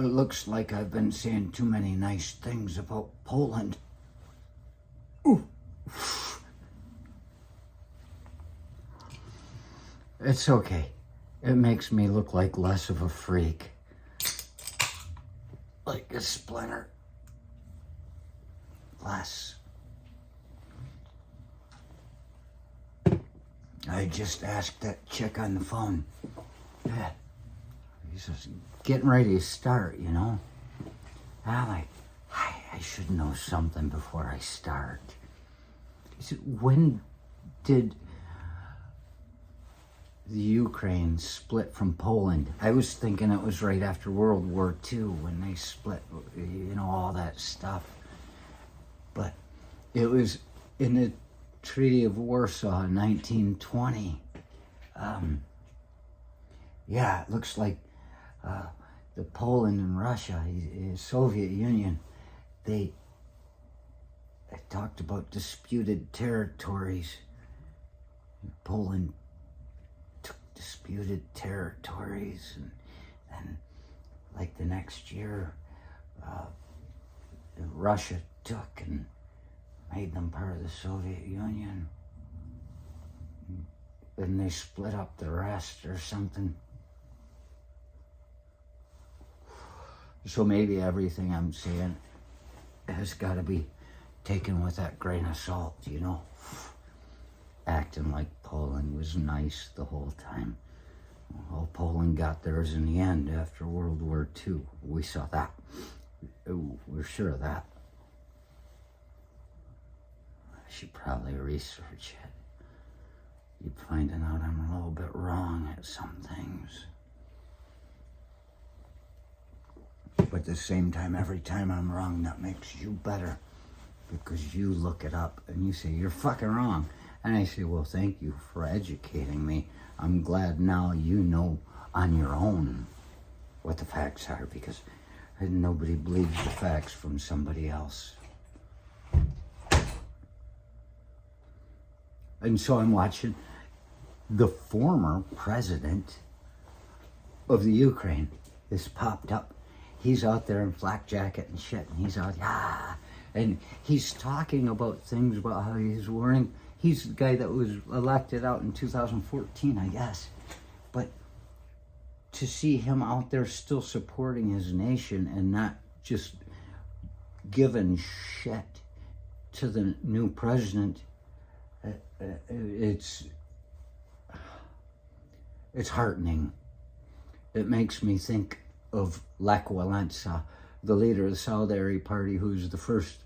It looks like I've been saying too many nice things about Poland. Ooh. It's okay. It makes me look like less of a freak. Like a splinter. Less. I just asked that chick on the phone. Yeah. He's just getting ready to start, you know. I'm like, I should know something before I start. He said, when did the Ukraine split from Poland? I was thinking it was right after World War II when they split, you know, all that stuff. But it was in the Treaty of Warsaw in 1920. Yeah, it looks like the Poland and Russia, Soviet Union, they talked about disputed territories. Poland took disputed territories, and then, like the next year, Russia took and made them part of the Soviet Union. And they split up the rest or something. So maybe everything I'm saying has got to be taken with that grain of salt, you know. Acting like Poland was nice the whole time. Well, Poland got theirs in the end after World War II. We saw that. We're sure of that. I should probably research it. You're finding out I'm a little bit wrong at some things. But at the same time, every time I'm wrong, that makes you better. Because you look it up and you say, you're fucking wrong. And I say, well, thank you for educating me. I'm glad now you know on your own what the facts are, because nobody believes the facts from somebody else. And so I'm watching the former president of the Ukraine. This popped up. He's out there in flak jacket and shit, and he's out, and he's talking about things about how he's wearing. He's the guy that was elected out in 2014, I guess. But to see him out there still supporting his nation and not just giving shit to the new president, it's heartening. It makes me think of Lech Walesa, the leader of the Solidarity Party, who's the first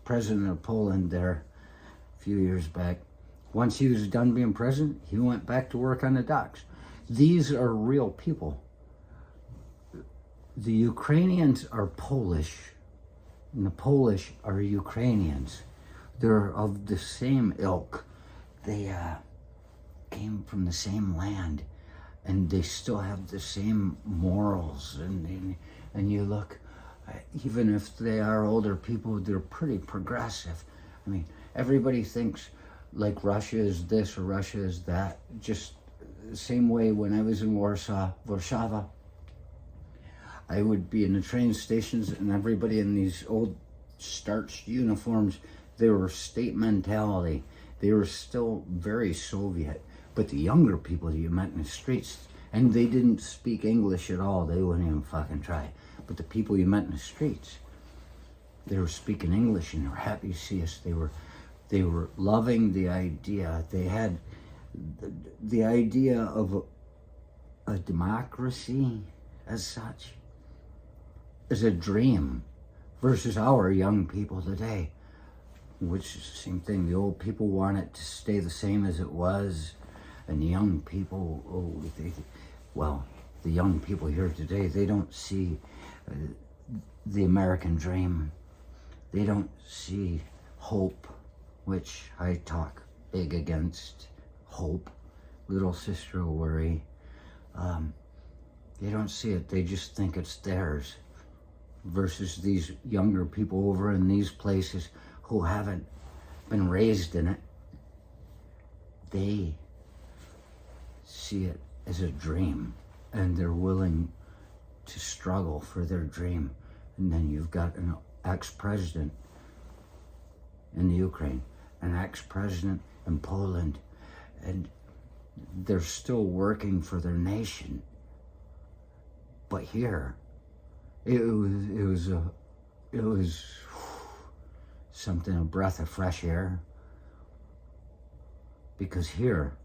president of Poland there a few years back. Once he was done being president, he went back to work on the docks. These are real people. The Ukrainians are Polish, and the Polish are Ukrainians. They're of the same ilk. They came from the same land, and they still have the same morals. And you look, even if they are older people, they're pretty progressive. I mean, everybody thinks like Russia is this or Russia is that. Just the same way when I was in Warsaw, I would be in the train stations, and everybody in these old starched uniforms, they were state mentality. They were still very Soviet. But the younger people that you met in the streets, and they didn't speak English at all, they wouldn't even fucking try. But the people you met in the streets, they were speaking English, and they were happy to see us. They were loving the idea. They had the idea of a democracy as such, as a dream, versus our young people today, which is the same thing. The old people want it to stay the same as it was, and the young people, the young people here today, they don't see the American dream. They don't see hope, which I talk big against hope. Little sister will worry. They don't see it. They just think it's theirs. Versus these younger people over in these places who haven't been raised in it. They see it as a dream, and they're willing to struggle for their dream. And then you've got an ex-president in the Ukraine, an ex-president in Poland, and they're still working for their nation. But here, it was something, a breath of fresh air. Because here,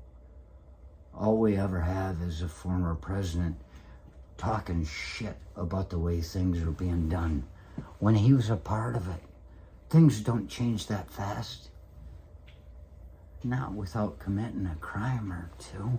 all we ever have is a former president talking shit about the way things are being done when he was a part of it. Things don't change that fast. Not without committing a crime or two.